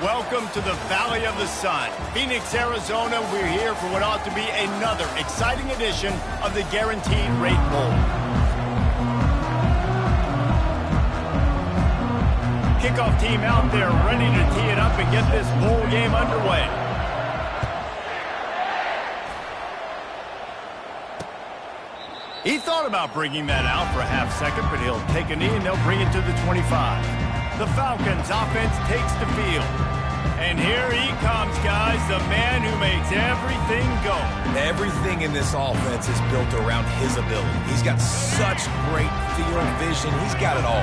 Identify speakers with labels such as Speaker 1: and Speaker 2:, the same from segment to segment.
Speaker 1: Welcome to the Valley of the Sun. Phoenix, Arizona, we're here for what ought to be another exciting edition of the Guaranteed Rate Bowl. Kickoff team out there ready to tee it up and get this bowl game underway. He thought about bringing that out for a half second, but he'll take a knee and they'll bring it to the 25. The Falcons offense takes the field. And here he comes, guys, the man who makes everything go.
Speaker 2: Everything in this offense is built around his ability. He's got such great field vision. He's got it all.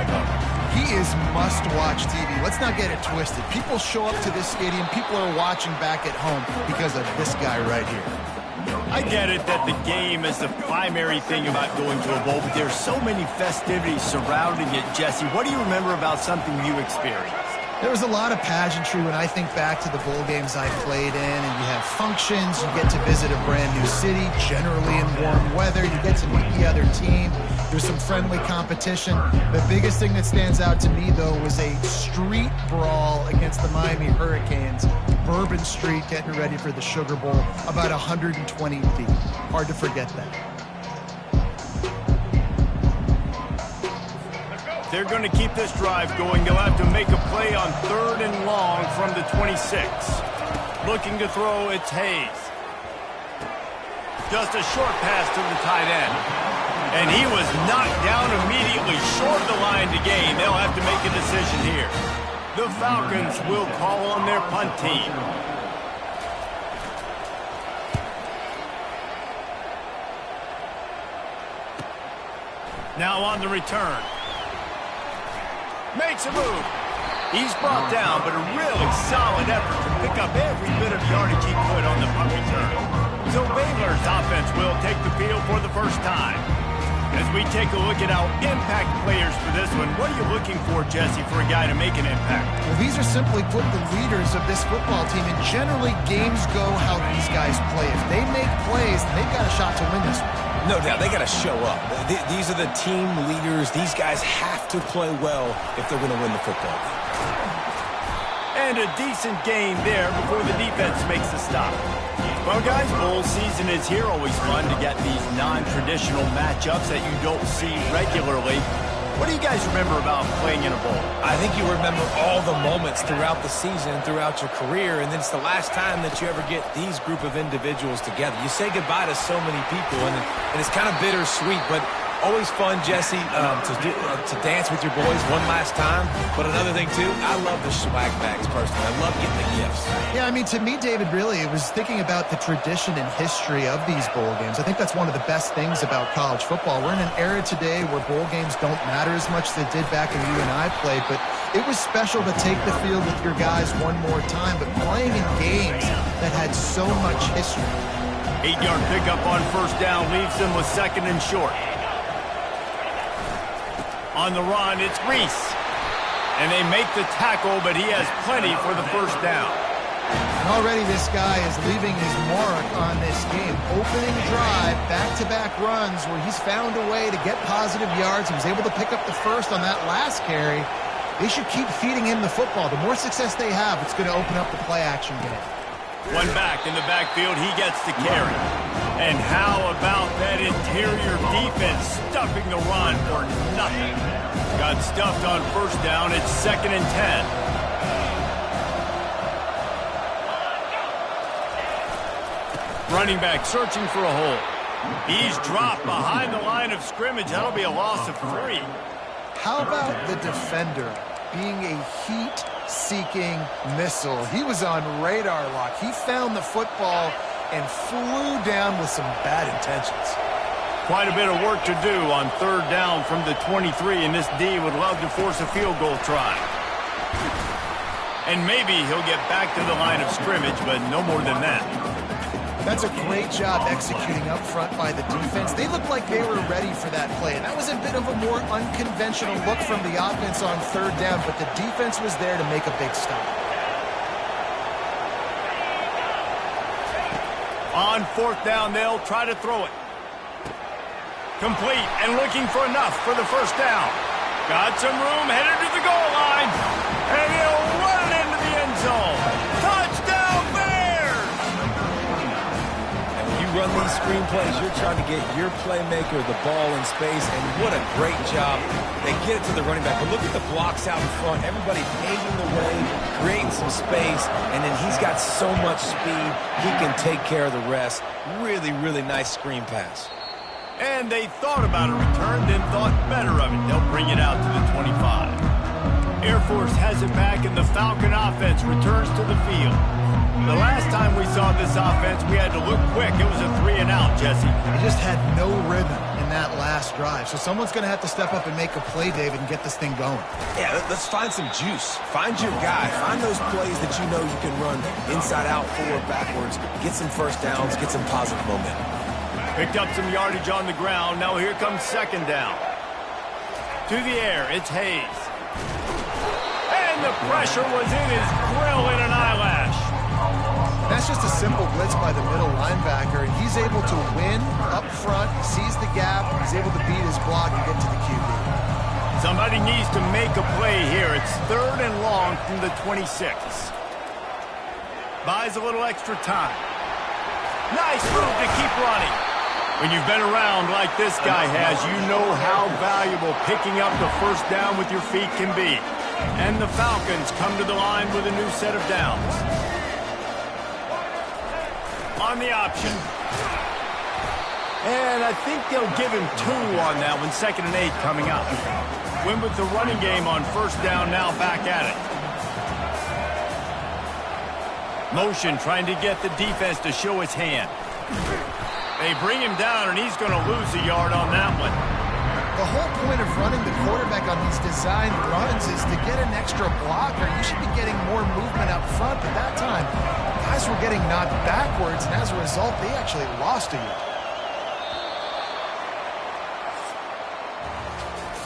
Speaker 3: He is must-watch TV. Let's not get it twisted. People show up to this stadium. People are watching back at home because of this guy right here.
Speaker 1: I get it that the game is the primary thing about going to a bowl, but there's so many festivities surrounding it. Jesse, what do you remember about something you experienced?
Speaker 3: There was a lot of pageantry when I think back to the bowl games I played in, and you have functions, you get to visit a brand new city, generally in warm weather, you get to meet the other team, there's some friendly competition. The biggest thing that stands out to me, though, was a street brawl against the Miami Hurricanes. Bourbon Street getting ready for the Sugar Bowl, about 120 deep. Hard to forget that.
Speaker 1: They're going to keep this drive going. They'll have to make a play on 3rd and long from the 26. Looking to throw, it's Hayes. Just a short pass to the tight end. And he was knocked down immediately short of the line to gain. They'll have to make a decision here. The Falcons will call on their punt team. Now on the return. Makes a move. He's brought down, but a really solid effort to pick up every bit of yardage he could on the punt return. So Baylor's offense will take the field for the first time. As we take a look at our impact players for this one, what are you looking for, Jesse, for a guy to make an impact?
Speaker 3: Well, these are simply put the leaders of this football team, and generally games go how these guys play. If they make plays, then they've got a shot to win this one.
Speaker 2: No doubt, they got to show up. These are the team leaders. These guys have to play well if they're going to win the football game.
Speaker 1: And a decent gain there before the defense makes the stop. Well, guys, bowl season is here. Always fun to get these non-traditional matchups that you don't see regularly. What do you guys remember about playing in a bowl?
Speaker 2: I think you remember all the moments throughout the season, throughout your career, and then it's the last time that you ever get these group of individuals together. You say goodbye to so many people, and it's kind of bittersweet, but always fun, Jesse, to dance with your boys one last time. But another thing, too, I love the swag bags personally. I love getting the gifts.
Speaker 3: Yeah, I mean, to me, David, really, it was thinking about the tradition and history of these bowl games. I think that's one of the best things about college football. We're in an era today where bowl games don't matter as much as they did back when you and I played, but it was special to take the field with your guys one more time, but playing in games that had so much history.
Speaker 1: 8-yard pickup on 1st down leaves them with 2nd and short. On the run, it's Reese. And they make the tackle, but he has plenty for the 1st down.
Speaker 3: And already this guy is leaving his mark on this game. Opening drive, back-to-back runs where he's found a way to get positive yards. He was able to pick up the 1st on that last carry. They should keep feeding him the football. The more success they have, it's going to open up the play-action game.
Speaker 1: One back in the backfield, he gets the carry. And how about that interior defense stuffing the run for nothing? Got stuffed on 1st down. It's 2nd and 10. Running back searching for a hole. He's dropped behind the line of scrimmage. That'll be a loss of 3.
Speaker 3: How about the defender being a heat-seeking missile? He was on radar lock. He found the football and flew down with some bad intentions.
Speaker 1: Quite a bit of work to do on 3rd down from the 23, and this D would love to force a field goal try. And maybe he'll get back to the line of scrimmage, but no more than that.
Speaker 3: That's a great job executing up front by the defense. They looked like they were ready for that play. And that was a bit of a more unconventional look from the offense on 3rd down, but the defense was there to make a big stop.
Speaker 1: On 4th down, they'll try to throw it. Complete and looking for enough for the 1st down. Got some room, headed to the goal line. And he'll run it into the end zone.
Speaker 2: run these screenplays, you're trying to get your playmaker the ball in space, and what a great job. They get it to the running back. But look at the blocks out in front. Everybody paving the way, creating some space, and then he's got so much speed, he can take care of the rest. Really, really nice screen pass.
Speaker 1: And they thought about a return, then thought better of it. They'll bring it out to the 25. Air Force has it back, and the Falcon offense returns to the field. The last time we saw this offense, we had to look quick. It was a 3-and-out, Jesse.
Speaker 3: They just had no rhythm in that last drive. So someone's going to have to step up and make a play, David, and get this thing going.
Speaker 2: Yeah, let's find some juice. Find your guy. Find those plays that you know you can run inside out, forward, backwards. Get some first downs. Get some positive momentum.
Speaker 1: Picked up some yardage on the ground. Now here comes second down. To the air, it's Hayes. And the pressure was in his grill in an eyelash.
Speaker 3: That's just a simple blitz by the middle linebacker, and he's able to win up front. He sees the gap. He's able to beat his block and get to the QB.
Speaker 1: Somebody needs to make a play here. It's 3rd and long from the 26. Buys a little extra time. Nice move to keep running. When you've been around like this guy has, you know how valuable picking up the first down with your feet can be. And the Falcons come to the line with a new set of downs. On the option. And I think they'll give him 2 on that one. 2nd and 8 coming up. Win with the running game on first down, now back at it. Motion trying to get the defense to show his hand. They bring him down, and he's going to lose a yard on that one.
Speaker 3: The whole point of running the quarterback on these designed runs is to get an extra blocker. You should be getting more movement up front, but that time, guys were getting knocked backwards, and as a result, they actually lost a yard.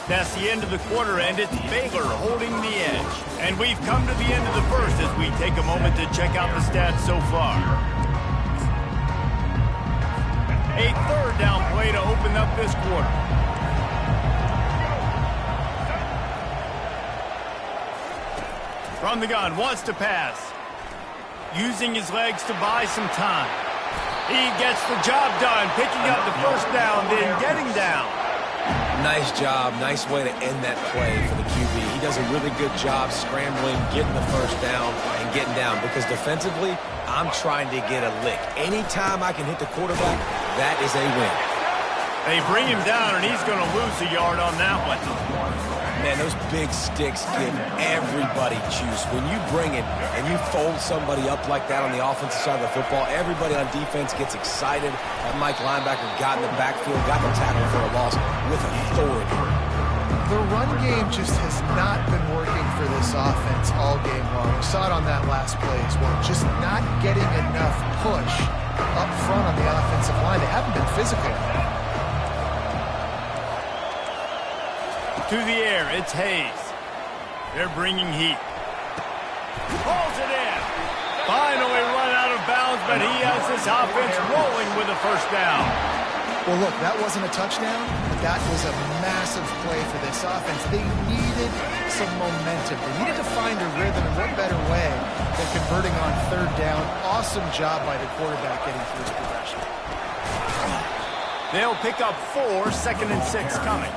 Speaker 1: That's the end of the quarter, and it's Baylor holding the edge. And we've come to the end of the first as we take a moment to check out the stats so far. A 3rd down play to open up this quarter. From the gun, wants to pass. Using his legs to buy some time. He gets the job done, picking up the first down, then getting down.
Speaker 2: Nice job. Nice way to end that play for the QB. He does a really good job scrambling, getting the first down, and getting down. Because defensively, I'm trying to get a lick. Anytime I can hit the quarterback, that is a win.
Speaker 1: They bring him down, and he's going to lose a yard on that one.
Speaker 2: Man, those big sticks give everybody juice. When you bring it and you fold somebody up like that on the offensive side of the football, everybody on defense gets excited. That Mike linebacker got in the backfield, got the tackle for a loss with authority.
Speaker 3: The run game just has not been working for this offense all game long. We saw it on that last play as well. Just not getting enough push up front on the offensive line. They haven't been physical.
Speaker 1: To the air, it's Hayes. They're bringing heat. Pulls it in. Finally run out of bounds, but he has this offense rolling with a first down.
Speaker 3: Well, look, that wasn't a touchdown, but that was a massive play for this offense. They needed some momentum. They needed to find a rhythm, and what better way than converting on 3rd down. Awesome job by the quarterback getting through his progression.
Speaker 1: They'll pick up 4, 2nd and 6 coming.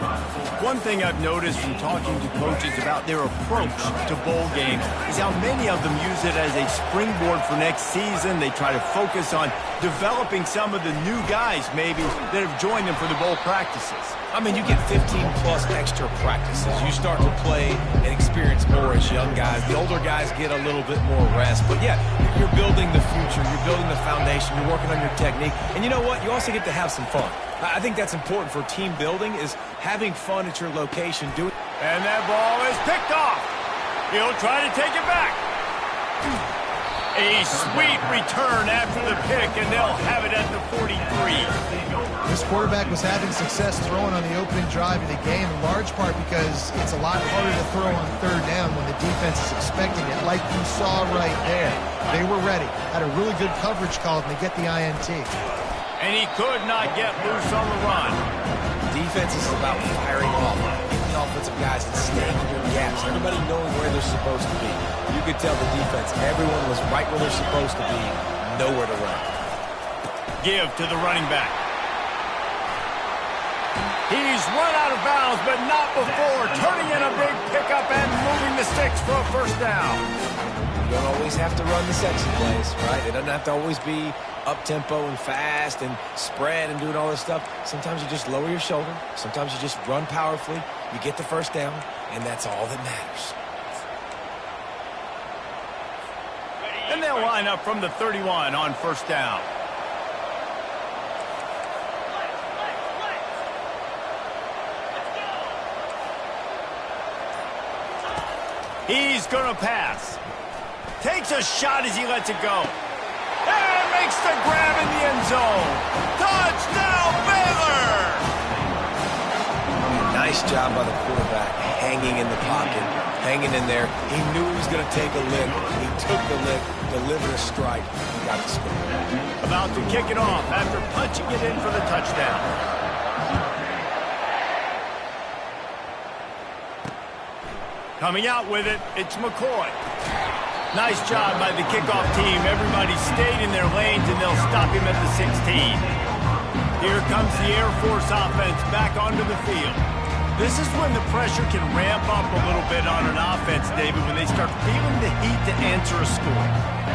Speaker 1: One thing I've noticed from talking to coaches about their approach to bowl games is how many of them use it as a springboard for next season. They try to focus on developing some of the new guys, maybe, that have joined them for the bowl practices.
Speaker 2: I mean, you get 15-plus extra practices. You start to play and experience more as young guys. The older guys get a little bit more rest. But, yeah, you're building the future. You're building the foundation. You're working on your technique. And you know what? You also get to have some fun. I think that's important for team building, is having fun at your location.
Speaker 1: And that ball is picked off. He'll try to take it back. A sweet return after the pick, and they'll have it at the 43.
Speaker 3: This quarterback was having success throwing on the opening drive of the game, in large part because it's a lot harder to throw on 3rd down when the defense is expecting it, like you saw right there. They were ready, had a really good coverage call, and they get the INT.
Speaker 1: And he could not get loose on the run.
Speaker 2: Defense is about firing off, getting the offensive guys and staying in their gaps. Everybody knowing where they're supposed to be. You could tell the defense, everyone was right where they're supposed to be, nowhere to run.
Speaker 1: give to the running back. He's run out of bounds, but not before turning in a big pickup and moving the sticks for a first down.
Speaker 2: You don't always have to run the sexy plays, right? It doesn't have to always be up-tempo and fast and spread and doing all this stuff. Sometimes you just lower your shoulder. Sometimes you just run powerfully. You get the first down, and that's all that matters.
Speaker 1: And they'll line up from the 31 on first down. He's going to pass. Takes a shot as he lets it go. And makes the grab in the end zone. Touchdown, Baylor!
Speaker 2: Nice job by the quarterback, hanging in the pocket, hanging in there. He knew he was going to take a lick. He took the lick, delivered a strike, and got the score.
Speaker 1: About to kick it off after punching it in for the touchdown. Coming out with it, it's McCoy. Nice job by the kickoff team. Everybody stayed in their lanes, and they'll stop him at the 16. Here comes the Air Force offense back onto the field. This is when the pressure can ramp up a little bit on an offense, David, when they start feeling the heat to answer a score.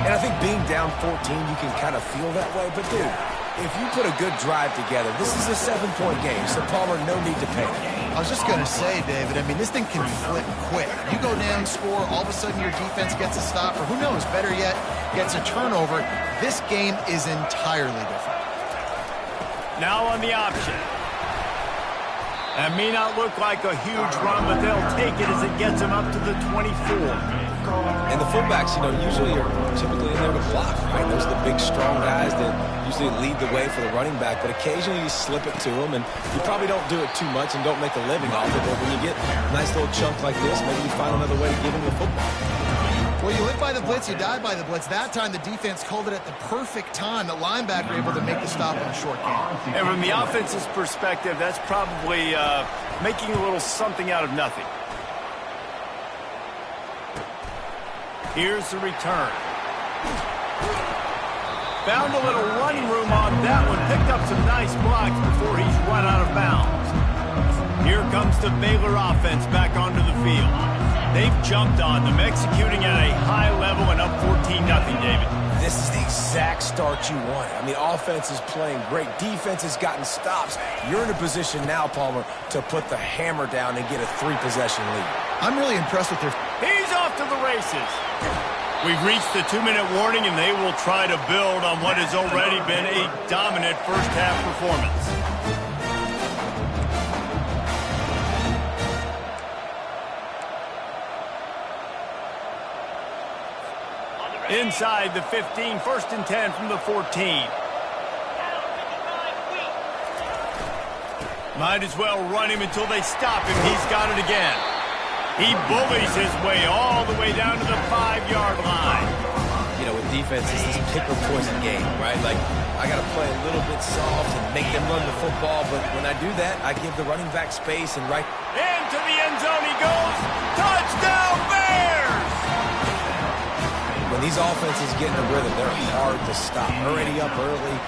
Speaker 2: And I think being down 14, you can kind of feel that way. But, dude, if you put a good drive together, this is a 7-point game, so Palmer, no need to panic.
Speaker 3: I was just going to say, David, I mean, this thing can flip quick. You go down, score, all of a sudden your defense gets a stop, or who knows, better yet, gets a turnover. This game is entirely different.
Speaker 1: Now on the option. That may not look like a huge run, but they'll take it as it gets them up to the 24.
Speaker 2: And the fullbacks, you know, usually are typically in there to block, right? Those are the big, strong guys that usually lead the way for the running back, but occasionally you slip it to them, and you probably don't do it too much and don't make a living off it, but when you get a nice little chunk like this, maybe you find another way to give him the football.
Speaker 3: Well, you live by the blitz, you die by the blitz. That time, the defense called it at the perfect time. The linebacker able to make the stop on a short game.
Speaker 1: And from the offense's perspective, that's probably making a little something out of nothing. Here's the return. Found a little running room on that one. Picked up some nice blocks before he's run out of bounds. Here comes the Baylor offense back onto the field. They've jumped on them, executing at a high level and up 14-0, David.
Speaker 2: This is the exact start you want. I mean, offense is playing great. Defense has gotten stops. You're in a position now, Palmer, to put the hammer down and get a 3-possession lead.
Speaker 3: I'm really impressed with their...
Speaker 1: He's off to the races. We've reached the 2-minute warning, and they will try to build on what has already been a dominant first-half performance. Inside the 15, 1st and 10 from the 14. Might as well run him until they stop him. He's got it again. He bullies his way all the way down to the 5-yard line.
Speaker 2: You know, with defense, it's this pick or poison game, right? Like, I got to play a little bit soft and make them run the football, but when I do that, I give the running back space and right...
Speaker 1: Into the end zone he goes. Touchdown, Bears!
Speaker 2: When these offenses get in a rhythm, they're hard to stop. Already up early.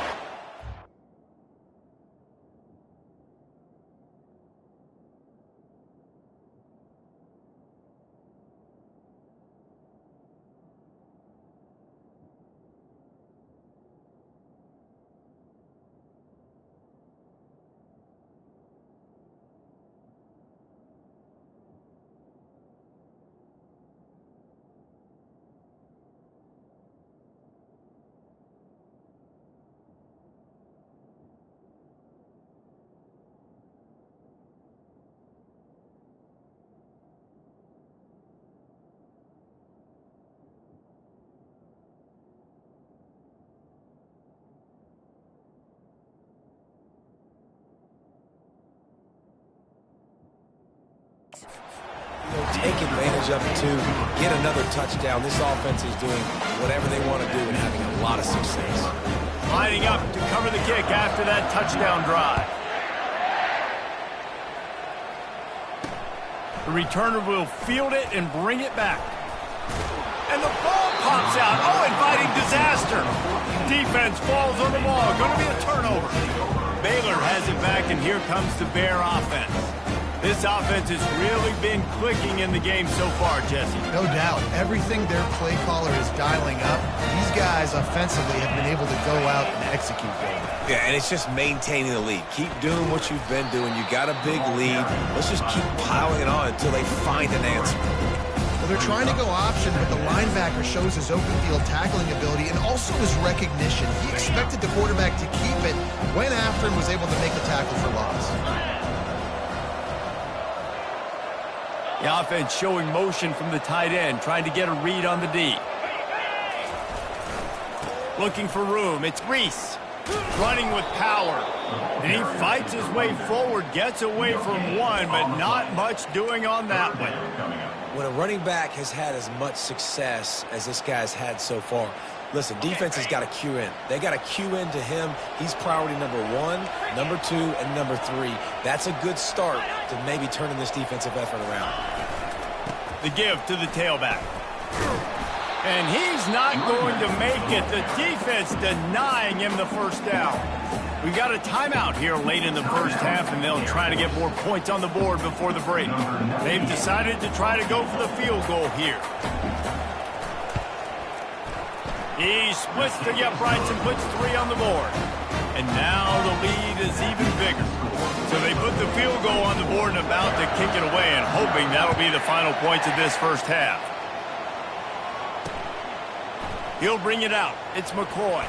Speaker 2: Take advantage of it, too. Get another touchdown. This offense is doing whatever they want to do and having a lot of success.
Speaker 1: Lining up to cover the kick after that touchdown drive. The returner will field it and bring it back. And the ball pops out. Oh, inviting disaster. Defense falls on the ball. Going to be a turnover. Baylor has it back, and here comes the Bear offense. This offense has really been clicking in the game so far, Jesse.
Speaker 3: No doubt. Everything their play caller is dialing up, these guys offensively have been able to go out and execute them.
Speaker 2: Yeah, and it's just maintaining the lead. Keep doing what you've been doing. You got a big lead. Let's just keep piling it on until they find an answer.
Speaker 3: Well, they're trying to go option, but the linebacker shows his open field tackling ability and also his recognition. He expected the quarterback to keep it, went after and was able to make the tackle for loss.
Speaker 1: The offense showing motion from the tight end, trying to get a read on the D. Looking for room. It's Reese. Running with power. And he fights his way forward, gets away from one, but not much doing on that one.
Speaker 2: When a running back has had as much success as this guy's had so far, listen, defense has got to cue in. They got to cue in to him. He's priority number 1, number 2, and number 3. That's a good start to maybe turning this defensive effort around.
Speaker 1: The give to the tailback. And he's not going to make it. The defense denying him the first down. We've got a timeout here late in the first half, and they'll try to get more points on the board before the break. They've decided to try to go for the field goal here. He splits the uprights and puts 3 on the board. And now the lead is even bigger. So they put the field goal on the board and about to kick it away, and hoping that'll be the final points of this first half. He'll bring it out. It's McCoy.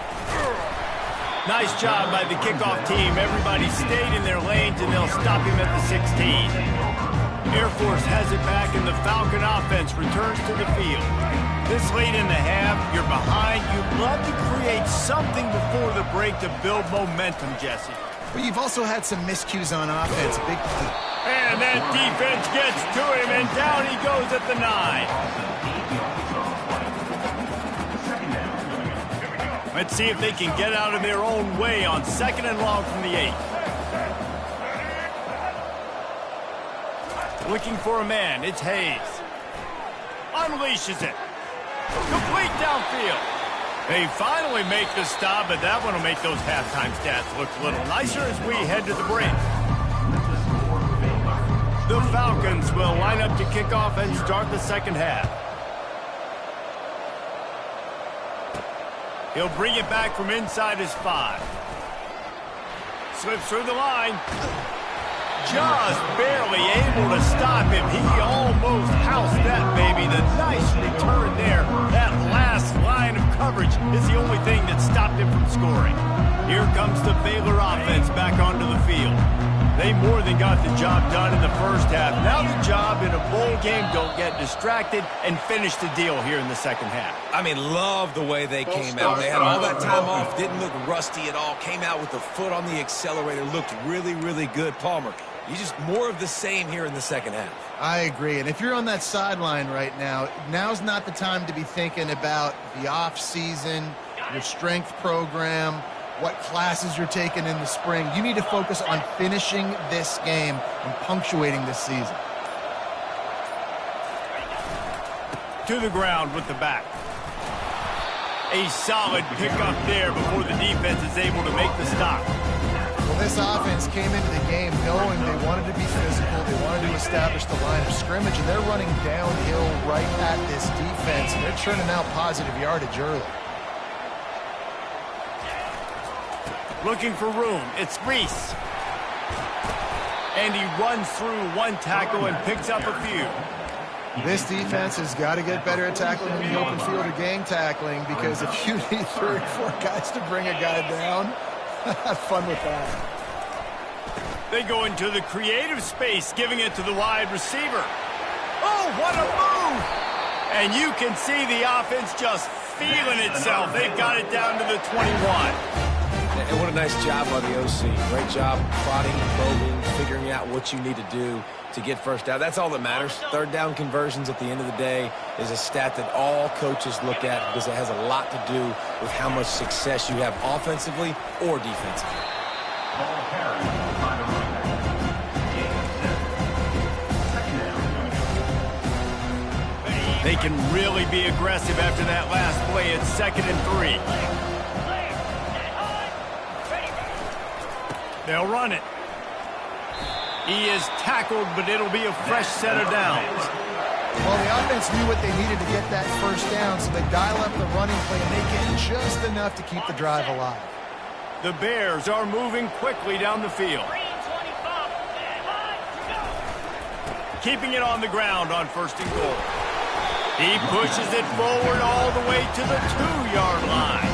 Speaker 1: Nice job by the kickoff team. Everybody stayed in their lanes, and they'll stop him at the 16. Air Force has it back, and the Falcon offense returns to the field. This late in the half, you're behind. You'd love to create something before the break to build momentum, Jesse.
Speaker 3: But you've also had some miscues on offense. Big.
Speaker 1: And that defense gets to him, and down he goes at the 9. Let's see if they can get out of their own way on 2nd and long from the 8. Looking for a man. It's Hayes. Unleashes it. Complete downfield. They finally make the stop, but that one will make those halftime stats look a little nicer as we head to the break. The Falcons will line up to kick off and start the second half. He'll bring it back from inside his 5. Slips through the line. Just barely able to stop him. He almost housed that baby. The nice return there. That last line of coverage is the only thing that stopped him from scoring. Here comes the Baylor offense back onto the field. They more than got the job done in the first half. Now the job in a bowl game, don't get distracted and finish the deal here in the second half.
Speaker 2: I mean, love the way they came out. They had all that time off, didn't look rusty at all, came out with the foot on the accelerator, looked really, really good. Palmer, you just more of the same here in the second half.
Speaker 3: I agree. And if you're on that sideline right now, now's not the time to be thinking about the off season, your strength program, what classes you're taking in the spring. You need to focus on finishing this game and punctuating this season.
Speaker 1: To the ground with the back. A solid pickup there before the defense is able to make the stop.
Speaker 3: Well, this offense came into the game knowing they wanted to be physical, they wanted to establish the line of scrimmage, and they're running downhill right at this defense, and they're churning out positive yardage early.
Speaker 1: Looking for room. It's Reese. And he runs through one tackle and picks up a few.
Speaker 3: This defense has got to get better at tackling in the open field or gang tackling, because if you need 3 or 4 guys to bring a guy down, have fun with that.
Speaker 1: They go into the creative space, giving it to the wide receiver. Oh, what a move! And you can see the offense just feeling itself. They've got it down to the 21.
Speaker 2: And what a nice job by the OC. Great job prodding, probing, figuring out what you need to do to get first down. That's all that matters. Third down conversions at the end of the day is a stat that all coaches look at because it has a lot to do with how much success you have offensively or defensively.
Speaker 1: They can really be aggressive after that last play. It's 2nd and 3. They'll run it. He is tackled, but it'll be a fresh set of downs.
Speaker 3: Well, the offense knew what they needed to get that first down, so they dial up the running play and make it just enough to keep the drive alive.
Speaker 1: The Bears are moving quickly down the field. Keeping it on the ground on 1st and goal. He pushes it forward all the way to the 2-yard line.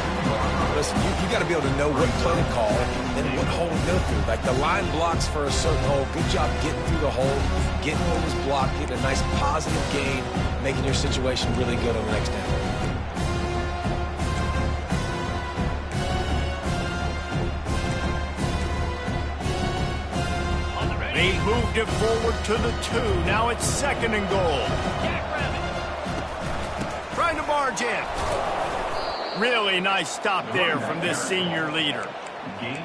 Speaker 2: Listen, you got to be able to know what play to call and what hole to go through. Like the line blocks for a certain hole. Good job getting through the hole, getting what was blocked, getting a nice positive gain, making your situation really good on the next down.
Speaker 1: They moved it forward to the 2. Now it's 2nd and goal. Trying to barge in. Really nice stop there from this senior leader.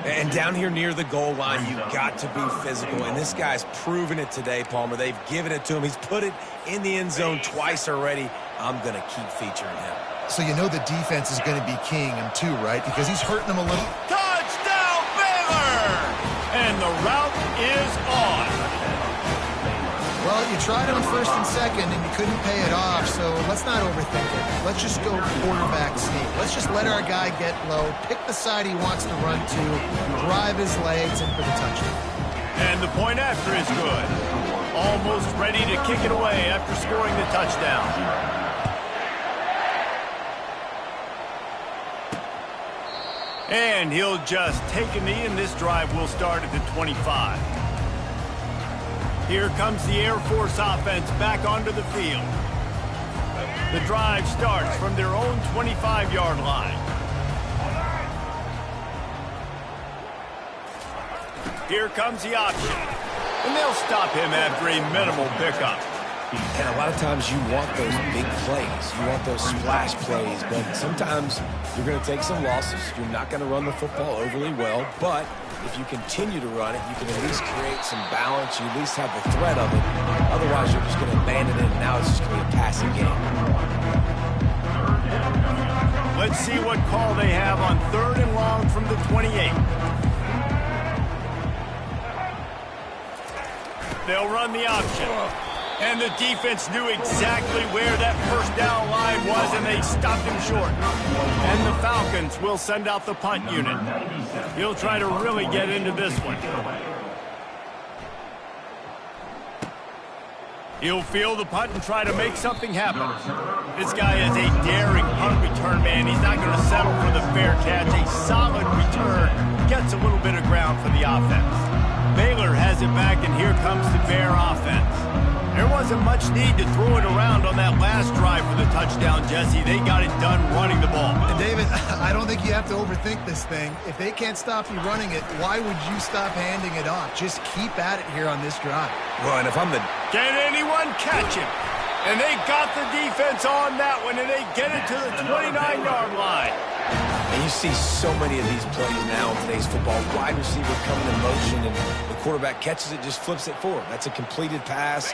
Speaker 2: And down here near the goal line, you've got to be physical. And this guy's proven it today, Palmer. They've given it to him. He's put it in the end zone twice already. I'm going to keep featuring him.
Speaker 3: So you know the defense is going to be keying him too, right? Because he's hurting them a little.
Speaker 1: Touchdown, Baylor! And the route is on.
Speaker 3: Well, you tried on 1st and 2nd, and you couldn't pay it off, so let's not overthink it. Let's just go quarterback sneak. Let's just let our guy get low, pick the side he wants to run to, drive his legs, and for the touchdown.
Speaker 1: And the point after is good. Almost ready to kick it away after scoring the touchdown. And he'll just take a knee, and this drive will start at the 25. Here comes the Air Force offense back onto the field. The drive starts from their own 25-yard line. Here comes the option. And they'll stop him after a minimal pickup.
Speaker 2: And a lot of times you want those big plays. You want those splash plays. But sometimes you're going to take some losses. You're not going to run the football overly well. But if you continue to run it, you can at least create some balance. You at least have the threat of it. Otherwise, you're just going to abandon it, and now it's just going to be a passing game.
Speaker 1: Let's see what call they have on 3rd and long from the 28. They'll run the option. And the defense knew exactly where that first down line was, and they stopped him short. And the Falcons will send out the punt unit. He'll try to really get into this one. He'll field the punt and try to make something happen. This guy is a daring punt return man. He's not going to settle for the fair catch. A solid return gets a little bit of ground for the offense. Baylor has it back, and here comes the Bear offense. There wasn't much need to throw it around on that last drive for the touchdown, Jesse. They got it done running the ball.
Speaker 3: And David, I don't think you have to overthink this thing. If they can't stop you running it, why would you stop handing it off? Just keep at it here on this drive.
Speaker 2: Well, and if I'm the...
Speaker 1: Can anyone catch him? And they got the defense on that one, and they get it to the 29-yard line.
Speaker 2: And you see so many of these plays now in today's football. Wide receiver coming in motion, and the quarterback catches it, just flips it forward. That's a completed pass.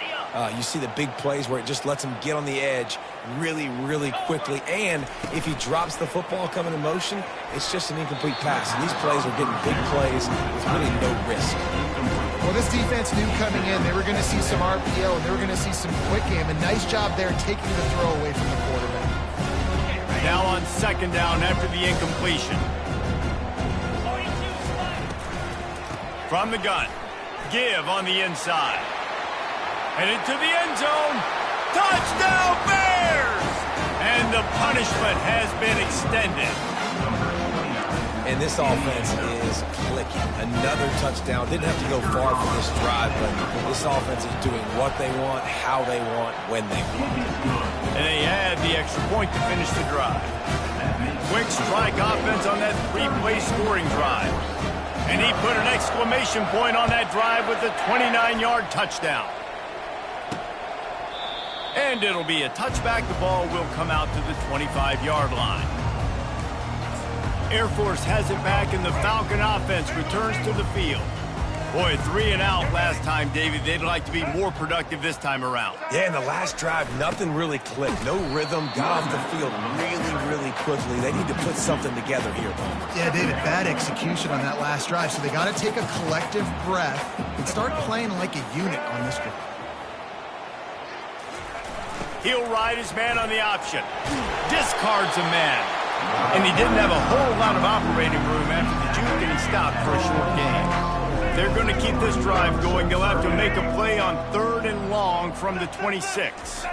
Speaker 2: You see the big plays where it just lets him get on the edge really, really quickly. And if he drops the football coming in motion, it's just an incomplete pass. And these plays are getting big plays with really no risk.
Speaker 3: Well, this defense knew coming in they were going to see some RPO, and they were going to see some quick game. A nice job there taking the throw away from the quarterback.
Speaker 1: Now on 2nd down after the incompletion. From the gun. Give on the inside. And into the end zone. Touchdown Bears! And the punishment has been extended.
Speaker 2: And this offense is clicking. Another touchdown. Didn't have to go far for this drive, but this offense is doing what they want, how they want, when they want.
Speaker 1: And they had the extra point to finish the drive. Quick strike offense on that 3-play scoring drive. And he put an exclamation point on that drive with a 29-yard touchdown. And it'll be a touchback. The ball will come out to the 25-yard line. Air Force has it back, and the Falcon offense returns to the field. Boy, 3 and out last time, David. They'd like to be more productive this time around.
Speaker 2: Yeah, in the last drive, nothing really clicked. No rhythm, got off the field really quickly. They need to put something together here, though.
Speaker 3: Yeah, David, bad execution on that last drive, so they got to take a collective breath and start playing like a unit on this one.
Speaker 1: He'll ride his man on the option. Discards a man. And he didn't have a whole lot of operating room after the juke, and he stopped for a short gain. They're going to keep this drive going. They'll have to make a play on 3rd and long from the 26.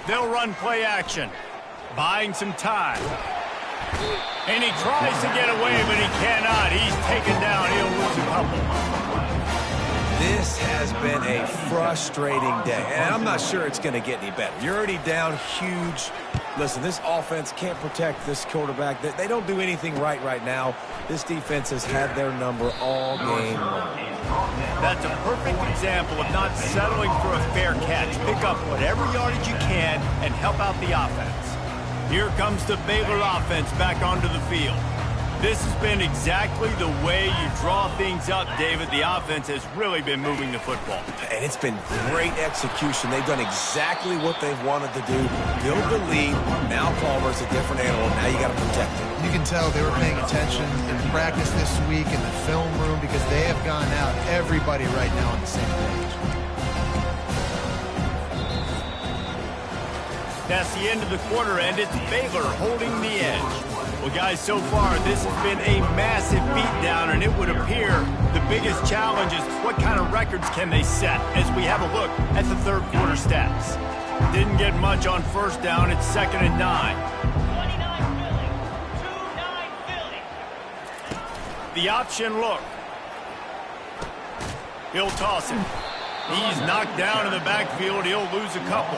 Speaker 1: They'll run play action, buying some time. And he tries to get away, but he cannot. He's taken down. He'll lose a couple.
Speaker 2: This has been a frustrating day, and I'm not sure it's going to get any better. You're already down huge. Listen, this offense can't protect this quarterback. They don't do anything right now. This defense has had their number all game long.
Speaker 1: That's a perfect example of not settling for a fair catch. Pick up whatever yardage you can and help out the offense. Here comes the Baylor offense back onto the field. This has been exactly the way you draw things up, David. The offense has really been moving the football.
Speaker 2: And it's been great execution. They've done exactly what they've wanted to do. Build the lead. Now Palmer's a different animal. Now you got to protect it.
Speaker 3: You can tell they were paying attention in practice this week in the film room because they have gone out, everybody right now on the same page.
Speaker 1: That's the end of the quarter, and it's Baylor holding the edge. Well, guys, so far, this has been a massive beatdown, and it would appear the biggest challenge is what kind of records can they set as we have a look at the third quarter stats. Didn't get much on first down. It's 2nd and 9. 29 Philly. The option look. He'll toss it. He's knocked down in the backfield. He'll lose a couple.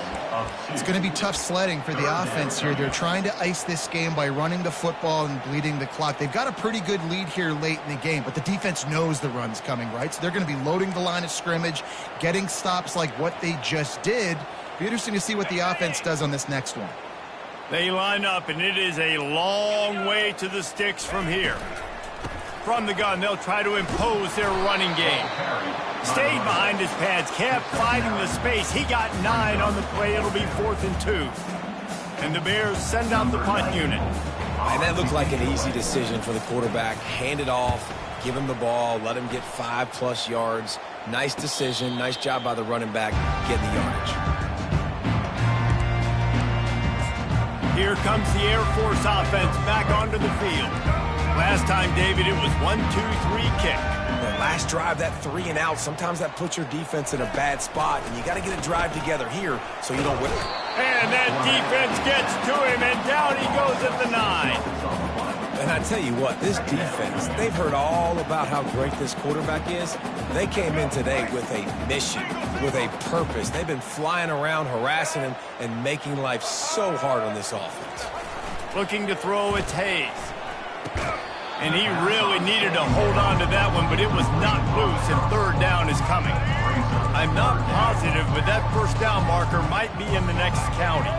Speaker 3: It's going to be tough sledding for the offense here. They're trying to ice this game by running the football and bleeding the clock. They've got a pretty good lead here late in the game, but the defense knows the run's coming, right? So they're going to be loading the line of scrimmage, getting stops like what they just did. Be interesting to see what the offense does on this next one.
Speaker 1: They line up, and it is a long way to the sticks from here. From the gun, they'll try to impose their running game. Stayed behind his pads, kept fighting the space. He got 9 on the play. It'll be 4th and 2. And the Bears send out the punt unit.
Speaker 2: And that looked like an easy decision for the quarterback. Hand it off, give him the ball, let him get 5+ yards. Nice decision. Nice job by the running back getting the yardage.
Speaker 1: Here comes the Air Force offense back onto the field. Last time, David, it was 1-2-3 kick.
Speaker 2: The last drive, that 3 and out, sometimes that puts your defense in a bad spot, and you got to get a drive together here so you don't win.
Speaker 1: And that defense gets to him, and down he goes at the 9.
Speaker 2: And I tell you what, this defense, they've heard all about how great this quarterback is. They came in today with a mission, with a purpose. They've been flying around, harassing him, and making life so hard on this offense.
Speaker 1: Looking to throw, it's Hayes. And he really needed to hold on to that one, but it was knocked loose, and 3rd down is coming. I'm not positive, but that 1st down marker might be in the next county.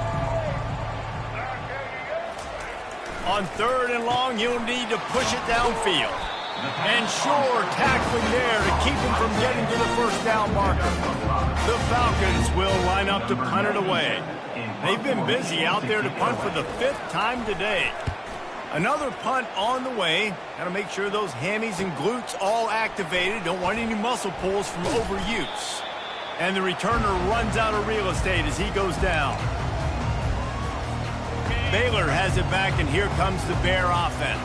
Speaker 1: On 3rd and long, he'll need to push it downfield. And sure, tackling there to keep him from getting to the 1st down marker. The Falcons will line up to punt it away. They've been busy out there to punt for the 5th time today. Another punt on the way. Got to make sure those hammies and glutes all activated. Don't want any muscle pulls from overuse. And the returner runs out of real estate as he goes down. Baylor has it back, and here comes the Bear offense.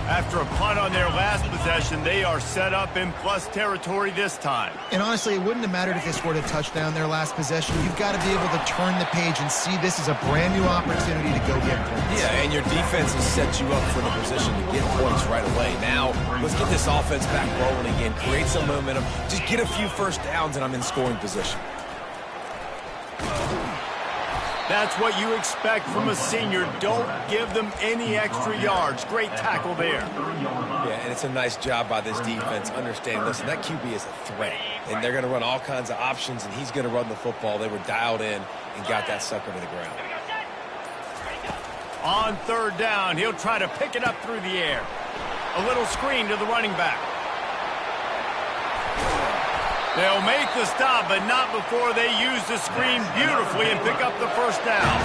Speaker 1: After a punt on their last possession, they are set up in plus territory this time.
Speaker 3: And honestly, it wouldn't have mattered if they scored a touchdown their last possession. You've got to be able to turn the page and see this as a brand new opportunity to go get points.
Speaker 2: Yeah, and your defense has set you up for the position to get points right away. Now, let's get this offense back rolling again, create some momentum, just get a few 1st downs, and I'm in scoring position.
Speaker 1: That's what you expect from a senior. Don't give them any extra yards. Great tackle there.
Speaker 2: Yeah, and it's a nice job by this defense understanding, listen, that QB is a threat, and they're going to run all kinds of options, and he's going to run the football. They were dialed in and got that sucker to the ground.
Speaker 1: On 3rd down, he'll try to pick it up through the air. A little screen to the running back. They'll make the stop, but not before they use the screen beautifully and pick up the first down.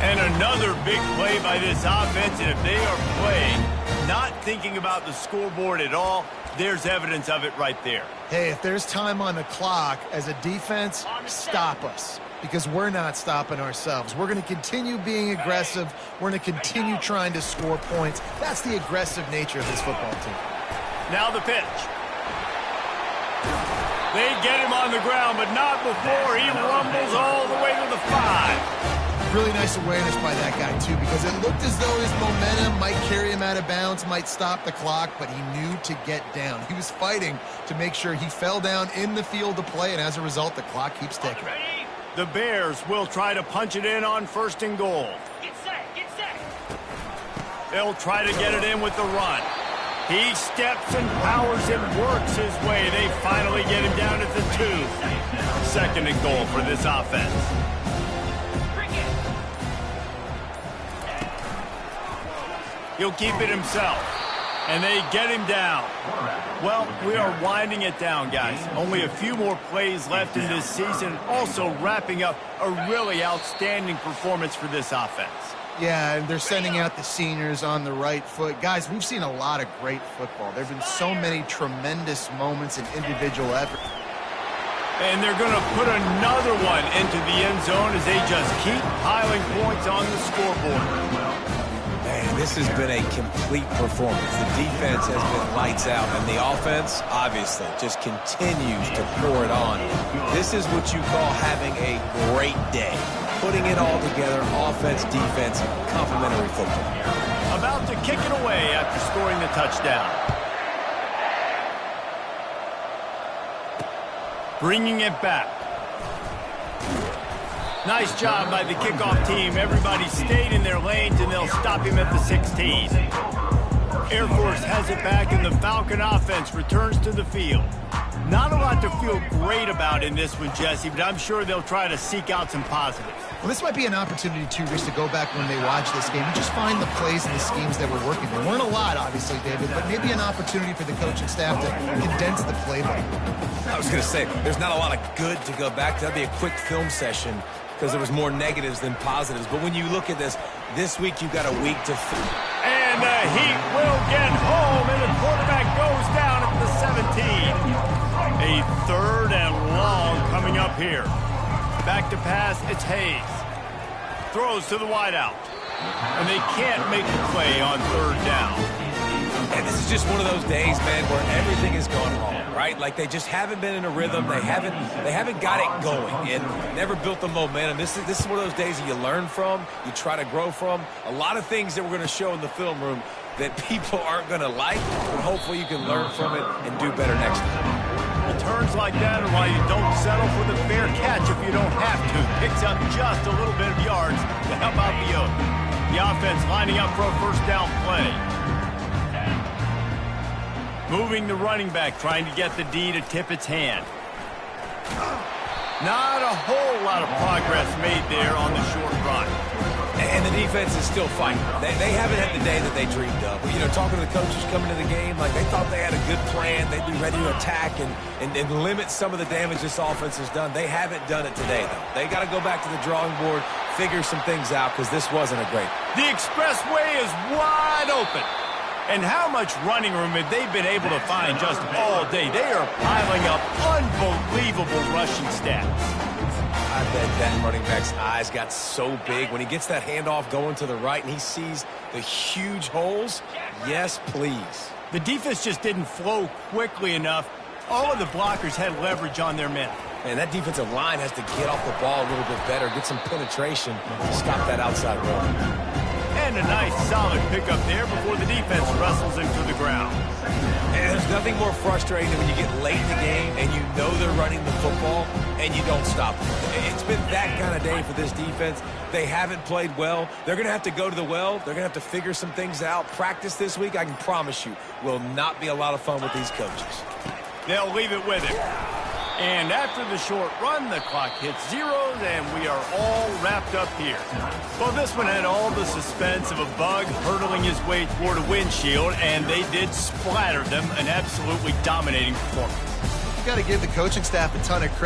Speaker 1: And another big play by this offense, and if they are playing, not thinking about the scoreboard at all, there's evidence of it right there.
Speaker 3: Hey, if there's time on the clock, as a defense, stop us. Because we're not stopping ourselves. We're going to continue being aggressive. We're going to continue trying to score points. That's the aggressive nature of this football team.
Speaker 1: Now the pitch. They get him on the ground, but not before he rumbles all the way to the 5.
Speaker 3: Really nice awareness by that guy, too, because it looked as though his momentum might carry him out of bounds, might stop the clock, but he knew to get down. He was fighting to make sure he fell down in the field to play, and as a result, the clock keeps ticking.
Speaker 1: The Bears will try to punch it in on 1st and goal.
Speaker 4: Get set, get set.
Speaker 1: They'll try to get it in with the run. He steps and powers and works his way. They finally get him down at the 2. 2nd and goal for this offense. He'll keep it himself. And they get him down. Well, we are winding it down, guys. Only a few more plays left in this season. Also wrapping up a really outstanding performance for this offense.
Speaker 3: Yeah, and they're sending out the seniors on the right foot. Guys, we've seen a lot of great football. There have been so many tremendous moments in individual effort.
Speaker 1: And they're going to put another one into the end zone as they just keep piling points on the scoreboard.
Speaker 2: Man, this has been a complete performance. The defense has been lights out, and the offense, obviously, just continues to pour it on. This is what you call having a great day. Putting it all together, offense, defense, complementary football.
Speaker 1: About to kick it away after scoring the touchdown. Bringing it back. Nice job by the kickoff team. Everybody stayed in their lanes, and they'll stop him at the 16. Air Force has it back, and the Falcon offense returns to the field. Not a lot to feel great about in this one, Jesse, but I'm sure they'll try to seek out some positives.
Speaker 3: Well, this might be an opportunity, too, Rich, to go back when they watch this game and just find the plays and the schemes that were working. There weren't a lot, obviously, David, but maybe an opportunity for the coaching staff to condense the playbook.
Speaker 2: I was going to say, there's not a lot of good to go back to. That'd be a quick film session because there was more negatives than positives. But when you look at this week you've got a week to...
Speaker 1: And the Heat will get home, and the quarterback goes down at the 17. A 3rd and long coming up here. Back to pass, it's Hayes. Throws to the wideout. And they can't make the play on 3rd down.
Speaker 2: And this is just one of those days, man, where everything has gone wrong, right? Like they just haven't been in a rhythm. They haven't got it going and never built the momentum. This is one of those days that you learn from, you try to grow from. A lot of things that we're going to show in the film room that people aren't going to like, but hopefully you can learn from it and do better next time.
Speaker 1: Turns like that are why you don't settle for the fair catch if you don't have to. Picks up just a little bit of yards to help out the yoke. The offense lining up for a 1st down play. Moving the running back, trying to get the D to tip its hand. Not a whole lot of progress made there on the short run.
Speaker 2: And the defense is still fighting. They haven't had the day that they dreamed of. But, you know, talking to the coaches coming to the game, like they thought they had a good plan. They'd be ready to attack and limit some of the damage this offense has done. They haven't done it today, though. They got to go back to the drawing board, figure some things out, because this wasn't a great.
Speaker 1: The expressway is wide open. And how much running room have they been able to find just all day? They are piling up unbelievable rushing stats.
Speaker 2: I bet that running back's eyes got so big when he gets that handoff going to the right and he sees the huge holes. Yes, please.
Speaker 1: The defense just didn't flow quickly enough. All of the blockers had leverage on their men.
Speaker 2: And that defensive line has to get off the ball a little bit better, get some penetration to stop that outside run.
Speaker 1: And a nice solid pickup there before the defense wrestles him to the ground.
Speaker 2: And there's nothing more frustrating than when you get late in the game and you know they're running the football and you don't stop them. It's been that kind of day for this defense. They haven't played well. They're going to have to go to the well. They're going to have to figure some things out. Practice this week, I can promise you, will not be a lot of fun with these coaches.
Speaker 1: They'll leave it with him. And after the short run, the clock hits zeros, and we are all wrapped up here. Well, this one had all the suspense of a bug hurtling his way toward a windshield, and they did splatter them, an absolutely dominating performance.
Speaker 3: got to give the coaching staff a ton of credit.